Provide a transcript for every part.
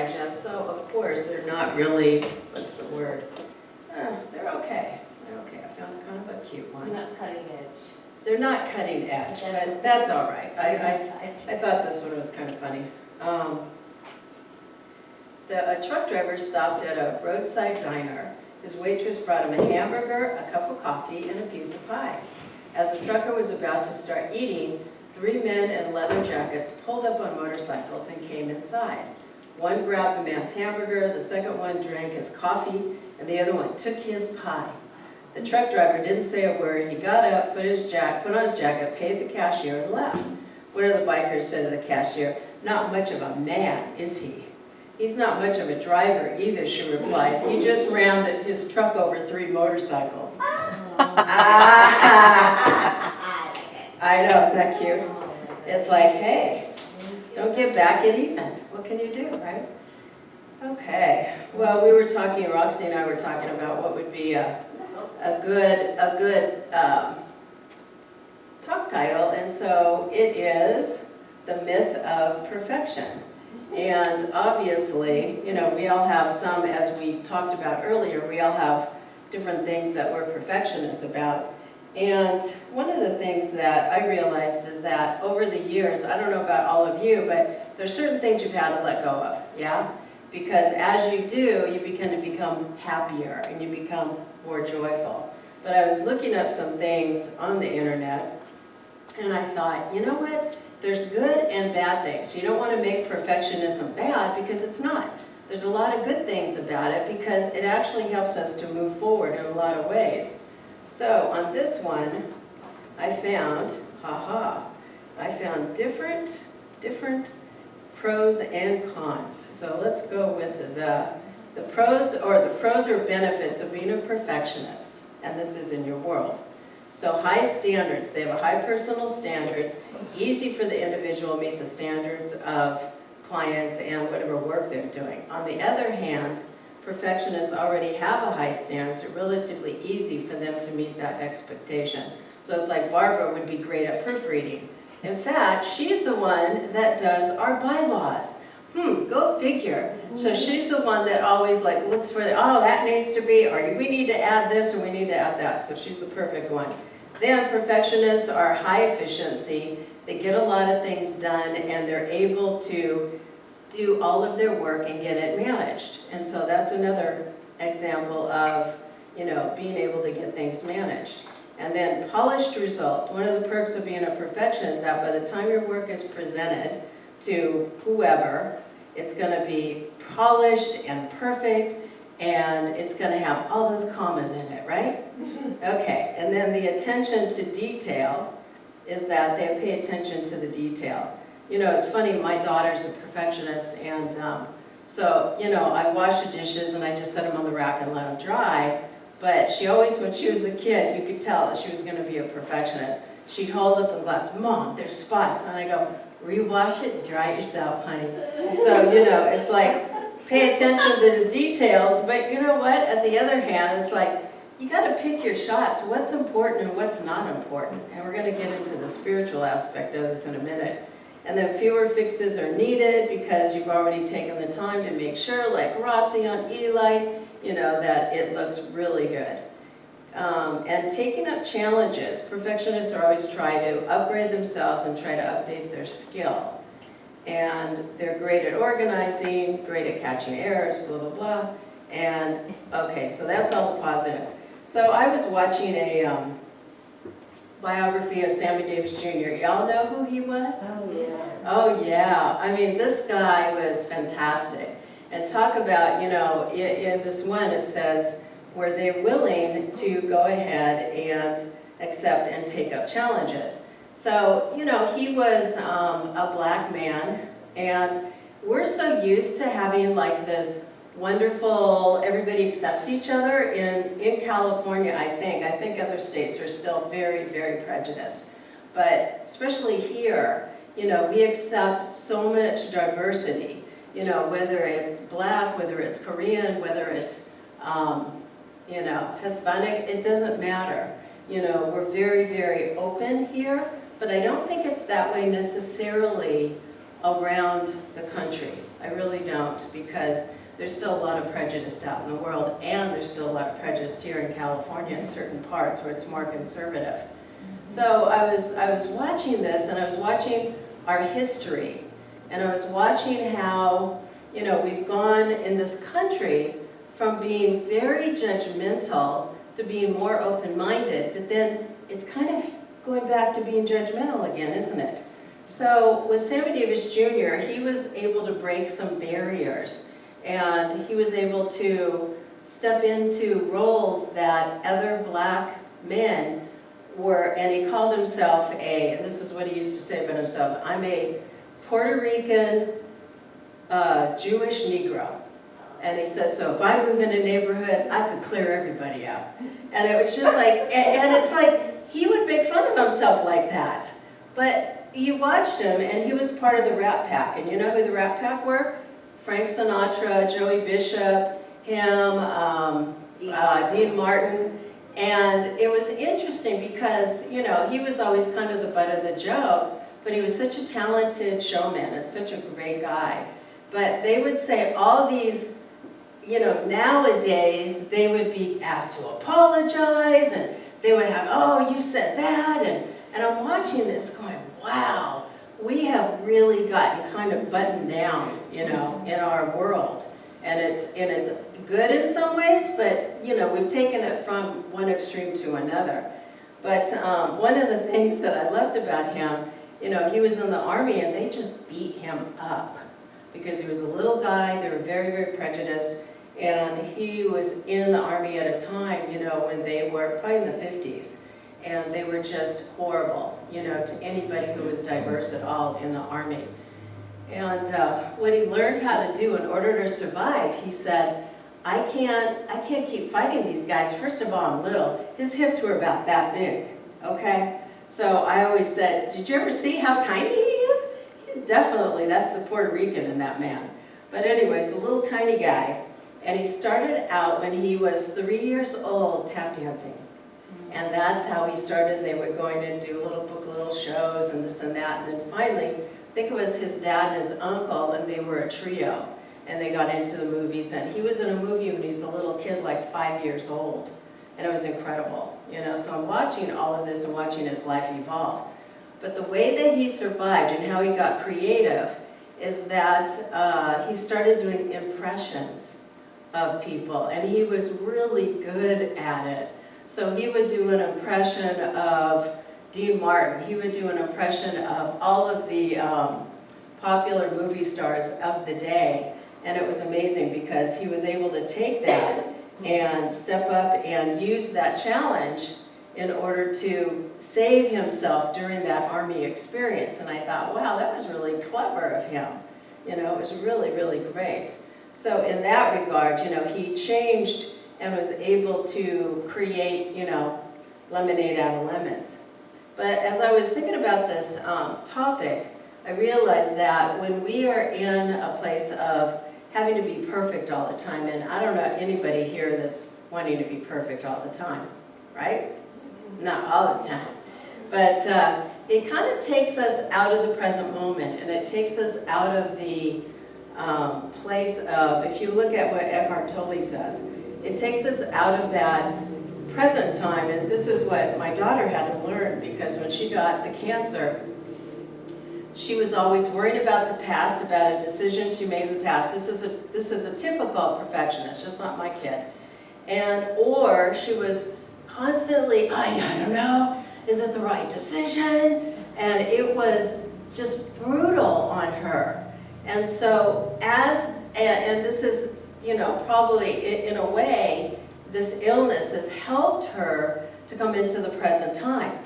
Digest, so of course they're not really, what's the word? They're okay. They're okay. I found kind of a cute one. They're not cutting edge. They're not cutting edge, but that's all right. I thought this one was kind of funny. A truck driver stopped at a roadside diner. His waitress brought him a hamburger, a cup of coffee, and a piece of pie. As the trucker was about to start eating, 3 men in leather jackets pulled up on motorcycles and came inside. One grabbed the man's hamburger, the second one drank his coffee, and the other one took his pie. The truck driver didn't say a word. He got up, put on his jacket, paid the cashier, and left. One of the bikers said to the cashier, "Not much of a man, is he?" "He's not much of a driver either," she replied. "He just ran his truck over 3 motorcycles." I know, isn't that cute? It's like, hey, don't get back at even. What can you do, right? Okay, well, Roxy and I were talking about what would be a good talk title, and so it is The Myth of Perfection. And obviously, you know, we all have some, as we talked about earlier, we all have different things that we're perfectionists about. And one of the things that I realized is that over the years, I don't know about all of you, but there's certain things you've had to let go of, yeah? Because as you do, you begin to become happier and you become more joyful. But I was looking up some things on the internet, and I thought, you know what? There's good and bad things. You don't want to make perfectionism bad because it's not. There's a lot of good things about it because it actually helps us to move forward in a lot of ways. So on this one, I found different pros and cons. So let's go with the pros or benefits of being a perfectionist. And this is in your world. So high standards, they have a high personal standards, easy for the individual to meet the standards of clients and whatever work they're doing. On the other hand, perfectionists already have a high standards. It's relatively easy for them to meet that expectation. So it's like Barbara would be great at proofreading. In fact, she's the one that does our bylaws. Go figure. So she's the one that always like looks for that needs to be, or we need to add this, or we need to add that. So she's the perfect one. Then perfectionists are high efficiency. They get a lot of things done, and they're able to do all of their work and get it managed. And so that's another example of, you know, being able to get things managed. And then polished result. One of the perks of being a perfectionist is that by the time your work is presented to whoever, it's going to be polished and perfect, and it's going to have all those commas in it, right? Okay, and then the attention to detail is that they pay attention to the detail. You know, it's funny, my daughter's a perfectionist, and so, you know, I wash the dishes and I just set them on the rack and let them dry, but she always, when she was a kid, you could tell that she was going to be a perfectionist. She'd hold up a glass, "Mom, there's spots," and I go, "Rewash it, dry it yourself, honey." So, you know, it's like, pay attention to the details, but you know what? At the other hand, it's like, you got to pick your shots, what's important and what's not important. And we're going to get into the spiritual aspect of this in a minute. And then fewer fixes are needed because you've already taken the time to make sure, like Roxy on Eli, you know, that it looks really good. And taking up challenges. Perfectionists are always trying to upgrade themselves and try to update their skill. And they're great at organizing, great at catching errors, blah, blah, blah. And, okay, so that's all the positive. So I was watching a biography of Sammy Davis Jr. Y'all know who he was? Oh, yeah. Oh, yeah. I mean, this guy was fantastic. And talk about, you know, in this one it says, were they willing to go ahead and accept and take up challenges. So, you know, he was a black man, and we're so used to having like this wonderful, everybody accepts each other in California, I think other states are still very, very prejudiced. But especially here, you know, we accept so much diversity, you know, whether it's black, whether it's Korean, whether it's, you know, Hispanic, it doesn't matter. You know, we're very, very open here, but I don't think it's that way necessarily around the country. I really don't, because there's still a lot of prejudice out in the world, and there's still a lot of prejudice here in California in certain parts where it's more conservative. So I was watching this, and I was watching our history, and I was watching how, you know, we've gone in this country from being very judgmental to being more open-minded, but then it's kind of going back to being judgmental again, isn't it? So with Sammy Davis Jr., he was able to break some barriers, and he was able to step into roles that other black men were, and he called himself and this is what he used to say about himself, I'm a Puerto Rican Jewish Negro. And he said, so if I move in a neighborhood, I could clear everybody out. And it was just like, and it's like, he would make fun of himself like that. But you watched him, and he was part of the Rat Pack. And you know who the Rat Pack were? Frank Sinatra, Joey Bishop, him, Dean Martin. And it was interesting because, you know, he was always kind of the butt of the joke, but he was such a talented showman and such a great guy. But they would say all these, you know, nowadays they would be asked to apologize, and they would have, oh, you said that, and I'm watching this going, wow, we have really gotten kind of buttoned down, you know, in our world. And it's good in some ways, but, you know, we've taken it from one extreme to another. But one of the things that I loved about him, you know, he was in the Army, and they just beat him up because he was a little guy. They were very, very prejudiced. And he was in the Army at a time, you know, when they were probably in the 50s. And they were just horrible, you know, to anybody who was diverse at all in the Army. And what he learned how to do in order to survive, he said, I can't keep fighting these guys. First of all, I'm little. His hips were about that big, okay? So I always said, did you ever see how tiny he is? Definitely, that's the Puerto Rican in that man. But anyways, a little tiny guy. And he started out when he was 3 years old tap dancing. And that's how he started. They were going to do little shows and this and that. And then finally, I think it was his dad and his uncle, and they were a trio. And they got into the movies. And he was in a movie when he was a little kid, like 5 years old. And it was incredible, you know. So I'm watching all of this and watching his life evolve. But the way that he survived and how he got creative is that he started doing impressions of people. And he was really good at it. So he would do an impression of Dean Martin. He would do an impression of all of the popular movie stars of the day. And it was amazing because he was able to take that and step up and use that challenge in order to save himself during that Army experience. And I thought, wow, that was really clever of him. You know, it was really, really great. So in that regard, you know, he changed and was able to create, you know, lemonade out of lemons. But as I was thinking about this topic, I realized that when we are in a place of having to be perfect all the time, and I don't know anybody here that's wanting to be perfect all the time, right? Not all the time. But it kind of takes us out of the present moment, and it takes us out of the place of, if you look at what Eckhart Tolle says, it takes us out of that present time. And this is what my daughter had to learn, because when she got the cancer, she was always worried about the past, about a decision she made in the past. This is a typical perfectionist, just not my kid. Or she was constantly, I don't know, is it the right decision? And it was just brutal on her. And so and this is, you know, probably in a way, this illness has helped her to come into the present time,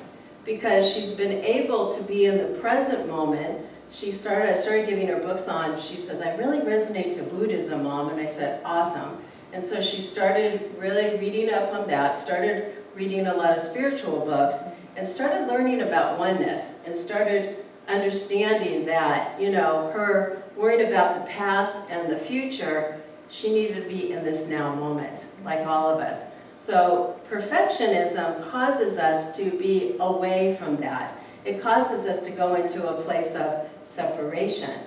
because she's been able to be in the present moment. I started giving her books on, she says, I really resonate to Buddhism, Mom. And I said, awesome. And so she started really reading up on that, started reading a lot of spiritual books, and started learning about oneness, and started understanding that, you know, her worried about the past and the future, she needed to be in this now moment, like all of us. So perfectionism causes us to be away from that. It causes us to go into a place of separation.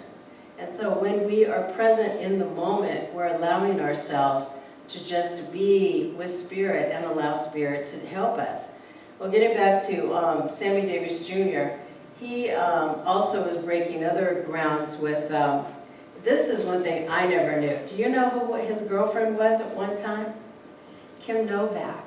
And so when we are present in the moment, we're allowing ourselves to just be with Spirit and allow Spirit to help us. Well, getting back to Sammy Davis Jr., he also was breaking other grounds with, this is one thing I never knew. Do you know who his girlfriend was at one time? Kim Novak.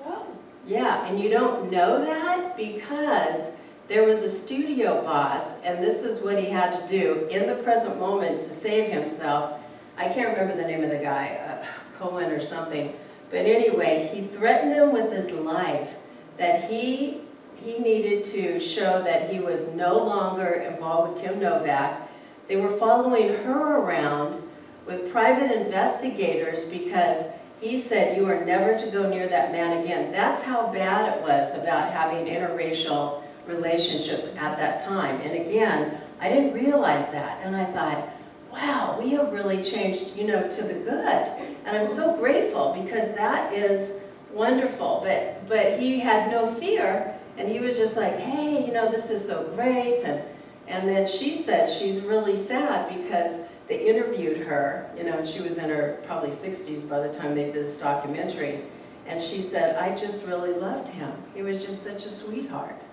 Oh. Yeah, and you don't know that because there was a studio boss, and this is what he had to do in the present moment to save himself. I can't remember the name of the guy, Cohen or something. But anyway, he threatened him with his life that he needed to show that he was no longer involved with Kim Novak. They were following her around with private investigators because he said, you are never to go near that man again. That's how bad it was about having interracial relationships at that time. And again, I didn't realize that. And I thought, wow, we have really changed, to the good. And I'm so grateful because that is wonderful. But he had no fear, and he was just like, hey, this is so great. And then she said she's really sad because they interviewed her, and she was in her probably 60s by the time they did this documentary. And she said, I just really loved him. He was just such a sweetheart.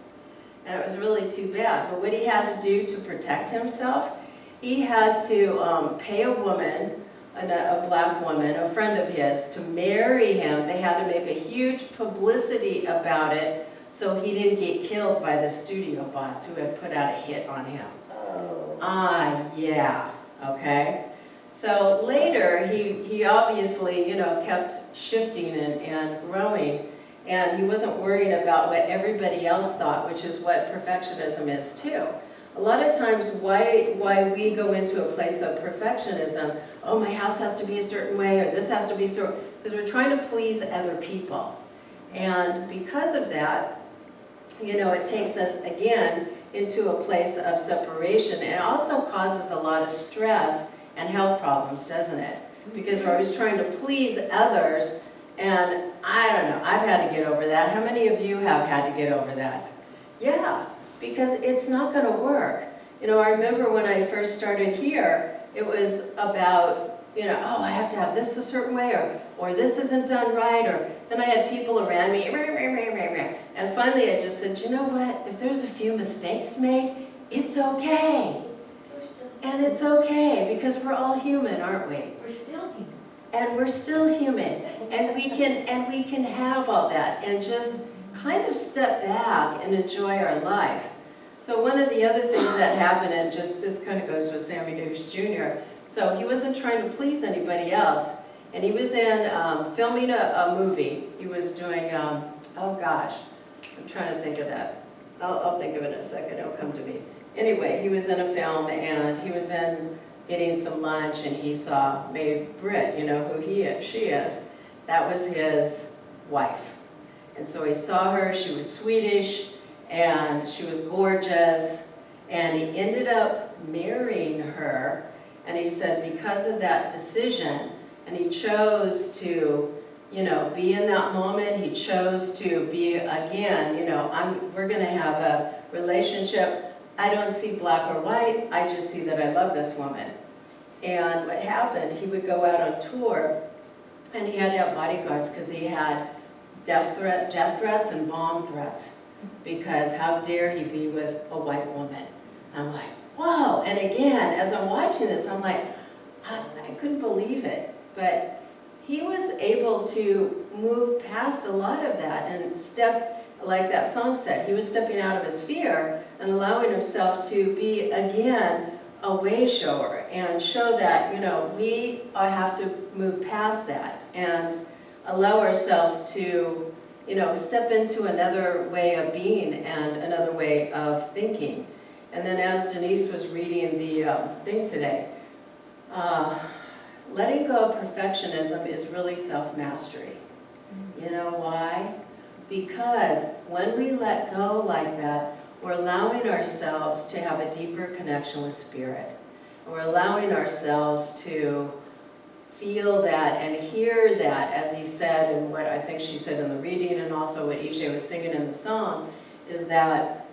And it was really too bad. But what he had to do to protect himself, he had to pay a woman, a black woman, a friend of his, to marry him. They had to make a huge publicity about it so he didn't get killed by the studio boss who had put out a hit on him. Oh. Yeah, okay. So later, he obviously, kept shifting and growing, and he wasn't worried about what everybody else thought, which is what perfectionism is too. A lot of times why we go into a place of perfectionism, oh, my house has to be a certain way, or this has to be so, because we're trying to please other people. And because of that, it takes us, again, into a place of separation. And it also causes a lot of stress and health problems, doesn't it? Because we're always trying to please others, and I don't know, I've had to get over that. How many of you have had to get over that? Yeah, because it's not going to work. I remember when I first started here, it was about, oh, I have to have this a certain way, or this isn't done right, or then I had people around me, and finally I just said, you know what, if there's a few mistakes made, it's okay. And it's okay, because we're all human, aren't we? We're still human. And we're still human, and we can have all that, and just kind of step back and enjoy our life. So one of the other things that happened, and just this kind of goes with Sammy Davis Jr., so he wasn't trying to please anybody else, and he was in filming a movie. He was doing, oh gosh, I'm trying to think of that. I'll think of it in a second, it'll come to me. Anyway, he was in a film, and he was in getting some lunch, and he saw Mae Britt, who she is. That was his wife. And so he saw her, she was Swedish, and she was gorgeous, and he ended up marrying her, and he said because of that decision, and he chose to, be in that moment, he chose to be, again, we're gonna have a relationship. I don't see black or white, I just see that I love this woman. And what happened, he would go out on tour, and he had to have bodyguards because he had death threats and bomb threats, because how dare he be with a white woman. I'm like, whoa, and again, as I'm watching this, I'm like, I couldn't believe it. But he was able to move past a lot of that and step, like that song said, he was stepping out of his fear and allowing himself to be, again, a way shower and show that, we have to move past that and allow ourselves to, step into another way of being and another way of thinking. And then as Denise was reading the thing today, letting go of perfectionism is really self-mastery. You know why? Because when we let go like that, we're allowing ourselves to have a deeper connection with Spirit. We're allowing ourselves to feel that and hear that, as he said, and what I think she said in the reading, and also what EJ was singing in the song, is that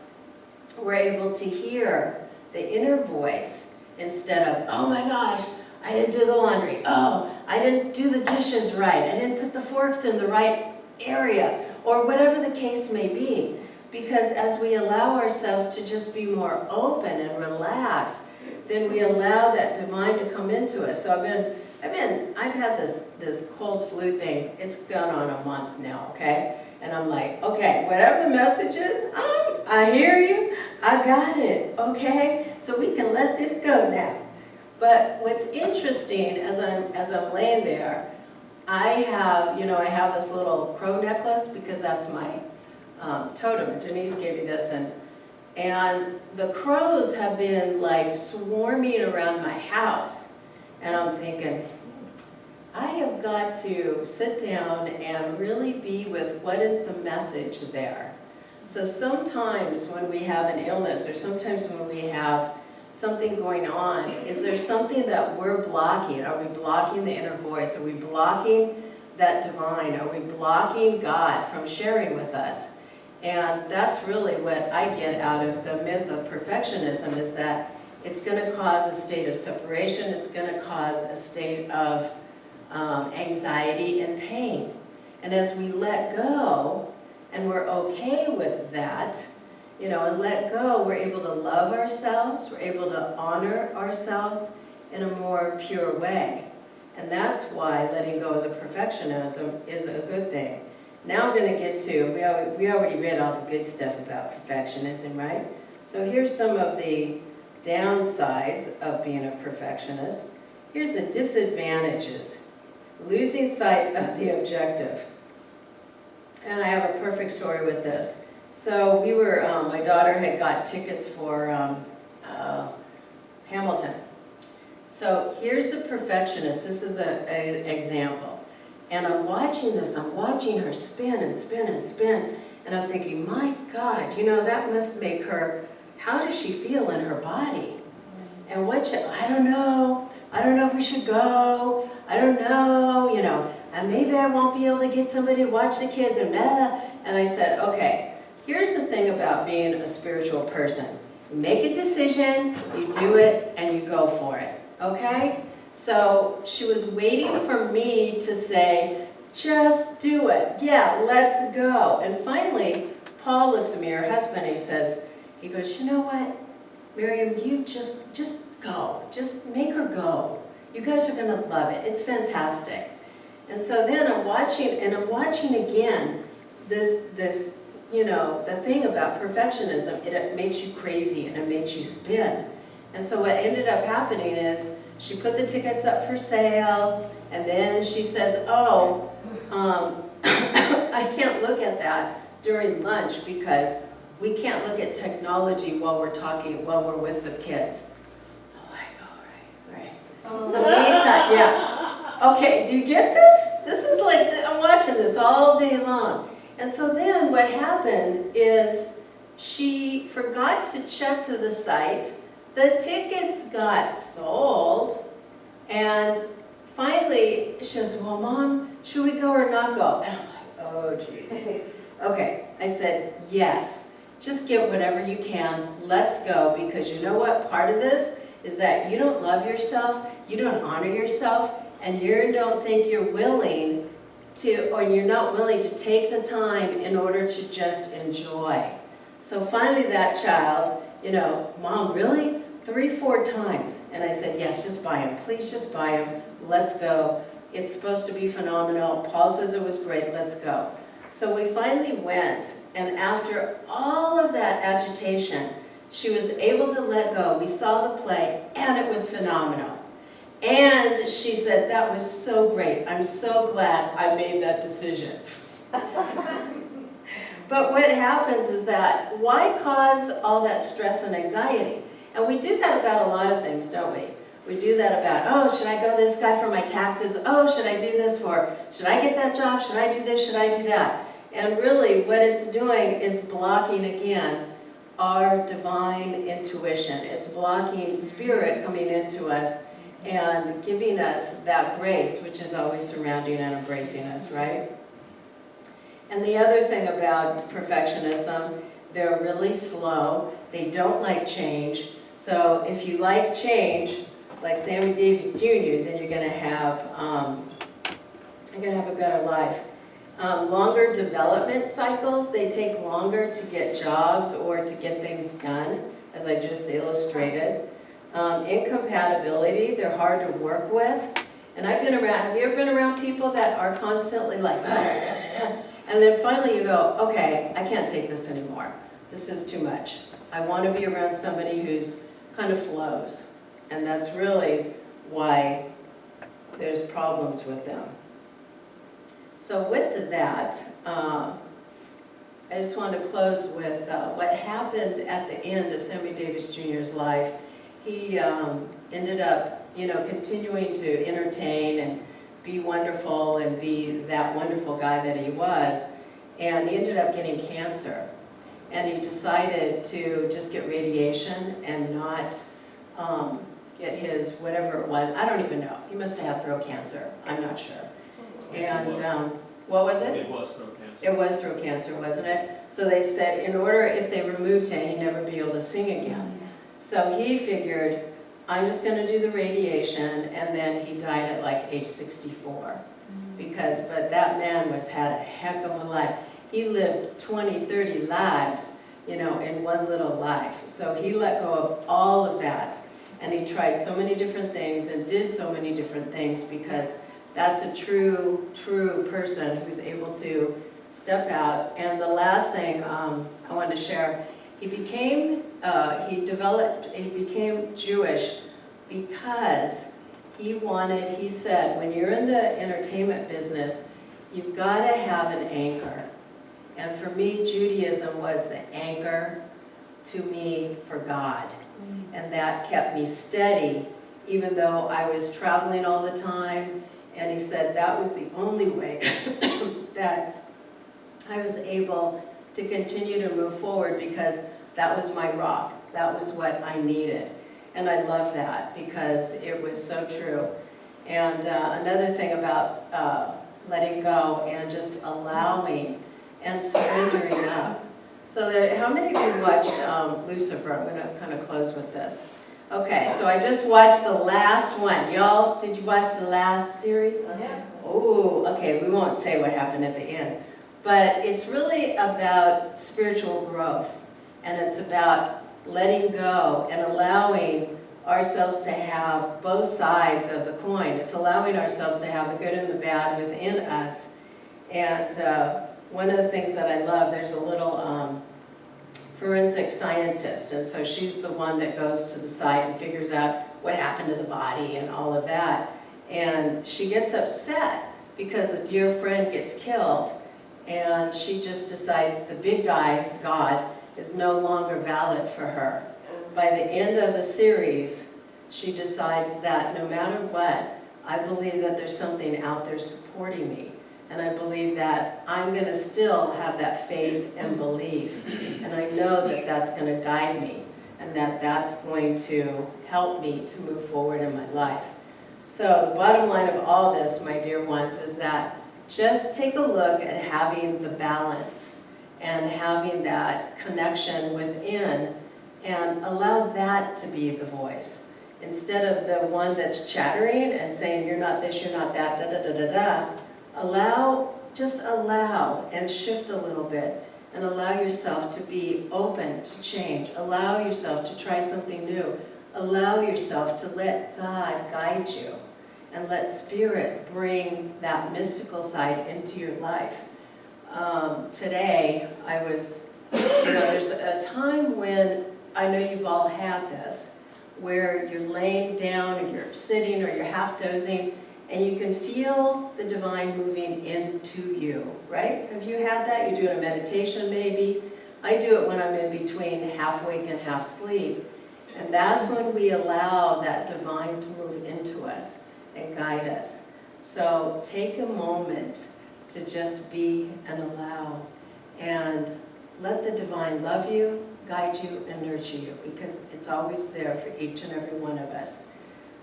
we're able to hear the inner voice instead of, oh my gosh, I didn't do the laundry. Oh, I didn't do the dishes right. I didn't put the forks in the right area, or whatever the case may be. Because as we allow ourselves to just be more open and relaxed, then we allow that divine to come into us. So I've had this cold flu thing. It's gone on a month now, okay? And I'm like, okay, whatever the message is, I hear you, I got it, okay? So we can let this go now. But what's interesting, as I'm laying there, I have this little crow necklace because that's my totem. Denise gave me this, and the crows have been like swarming around my house. And I'm thinking, I have got to sit down and really be with what is the message there. So sometimes when we have an illness, or sometimes when we have something going on, is there something that we're blocking? Are we blocking the inner voice? Are we blocking that divine? Are we blocking God from sharing with us? And that's really what I get out of the myth of perfectionism, is that it's going to cause a state of separation. It's going to cause a state of anxiety and pain. And as we let go, and we're okay with that, and let go, we're able to love ourselves, we're able to honor ourselves in a more pure way. And that's why letting go of the perfectionism is a good thing. Now I'm going to get to, we already read all the good stuff about perfectionism, right? So here's some of the downsides of being a perfectionist. Here's the disadvantages. Losing sight of the objective. And I have a perfect story with this. So we were, my daughter had got tickets for Hamilton. So here's the perfectionist. This is an example. And I'm watching this. I'm watching her spin and spin and spin. And I'm thinking, my God, that must make her, how does she feel in her body? And I don't know. I don't know if we should go. I don't know, and maybe I won't be able to get somebody to watch the kids, and I said, okay, here's the thing about being a spiritual person. You make a decision, you do it, and you go for it, okay? So she was waiting for me to say, just do it. Yeah, let's go. And finally, Paul looks at me, her husband, and he goes, you know what, Miriam, you just go. Just make her go. You guys are going to love it. It's fantastic. And so then I'm watching again this the thing about perfectionism. It makes you crazy and it makes you spin. And so what ended up happening is she put the tickets up for sale, and then she says, oh, I can't look at that during lunch because we can't look at technology while we're with the kids. So meantime, yeah. Okay, do you get this? This is like, I'm watching this all day long. And so then what happened is she forgot to check the site. The tickets got sold. And finally, she goes, well, Mom, should we go or not go? And I'm like, oh, geez. Okay, I said, yes. Just get whatever you can. Let's go, because you know what? Part of this is that you don't love yourself, you don't honor yourself, and you don't think you're willing to, or you're not willing to take the time in order to just enjoy. So finally that child, Mom, really? 3-4 times. And I said, yes, just buy them. Please just buy them. Let's go. It's supposed to be phenomenal. Paul says it was great. Let's go. So we finally went, and after all of that agitation, she was able to let go. We saw the play, and it was phenomenal. And she said, that was so great. I'm so glad I made that decision. But what happens is that, why cause all that stress and anxiety? And we do that about a lot of things, don't we? We do that about, oh, should I go to this guy for my taxes? Oh, should I do this should I get that job? Should I do this? Should I do that? And really, what it's doing is blocking, again, our divine intuition. It's blocking spirit coming into us and giving us that grace, which is always surrounding and embracing us, right? And the other thing about perfectionism, they're really slow. They don't like change. So if you like change, like Sammy Davis Jr., then you're gonna have a better life. Longer development cycles, they take longer to get jobs or to get things done, as I just illustrated. Incompatibility, they're hard to work with. And I've been around, have you ever been around people that are constantly like, and then finally you go, okay, I can't take this anymore. This is too much. I want to be around somebody who's kind of flows. And that's really why there's problems with them. So with that, I just want to close with what happened at the end of Sammy Davis Jr.'s life. He ended up, continuing to entertain and be wonderful and be that wonderful guy that he was. And he ended up getting cancer. And he decided to just get radiation and not get his whatever it was. I don't even know. He must have had throat cancer. I'm not sure. And what was it? It was throat cancer. It was throat cancer, wasn't it? So they said in order, if they removed it, he'd never be able to sing again. So he figured, I'm just going to do the radiation, and then he died at like age 64. But that man had a heck of a life. He lived 20, 30 lives, in one little life. So he let go of all of that, and he tried so many different things and did so many different things because that's a true person who's able to step out. And the last thing I wanted to share, he became Jewish because he said, when you're in the entertainment business, you've got to have an anchor. And for me, Judaism was the anchor to me for God. And that kept me steady, even though I was traveling all the time. And he said that was the only way that I was able to continue to move forward because that was my rock. That was what I needed. And I love that because it was so true. And another thing about letting go and just allowing and surrendering up. So how many of you watched Lucifer? I'm going to kind of close with this. Okay, so I just watched the last one. Y'all, did you watch the last series? Yeah. Oh, okay, we won't say what happened at the end. But it's really about spiritual growth. And it's about letting go and allowing ourselves to have both sides of the coin. It's allowing ourselves to have the good and the bad within us. And one of the things that I love, there's a little forensic scientist, and so she's the one that goes to the site and figures out what happened to the body and all of that. And she gets upset because a dear friend gets killed, and she just decides the big guy, God, is no longer valid for her. By the end of the series, she decides that no matter what, I believe that there's something out there supporting me. And I believe that I'm going to still have that faith and belief. And I know that that's going to guide me and that that's going to help me to move forward in my life. So the bottom line of all this, my dear ones, is that just take a look at having the balance and having that connection within and allow that to be the voice. Instead of the one that's chattering and saying, you're not this, you're not that, da-da-da-da-da, just allow and shift a little bit and allow yourself to be open to change. Allow yourself to try something new. Allow yourself to let God guide you and let Spirit bring that mystical side into your life. Today, there's a time when, I know you've all had this, where you're laying down or you're sitting or you're half dozing and you can feel the divine moving into you, right? Have you had that? You do a meditation maybe. I do it when I'm in between half awake and half asleep. And that's when we allow that divine to move into us and guide us. So take a moment to just be and allow. And let the divine love you, guide you, and nurture you, because it's always there for each and every one of us.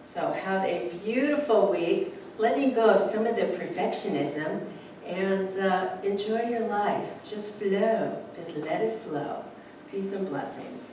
So have a beautiful week, letting go of some of the perfectionism, and enjoy your life. Just flow. Just let it flow. Peace and blessings.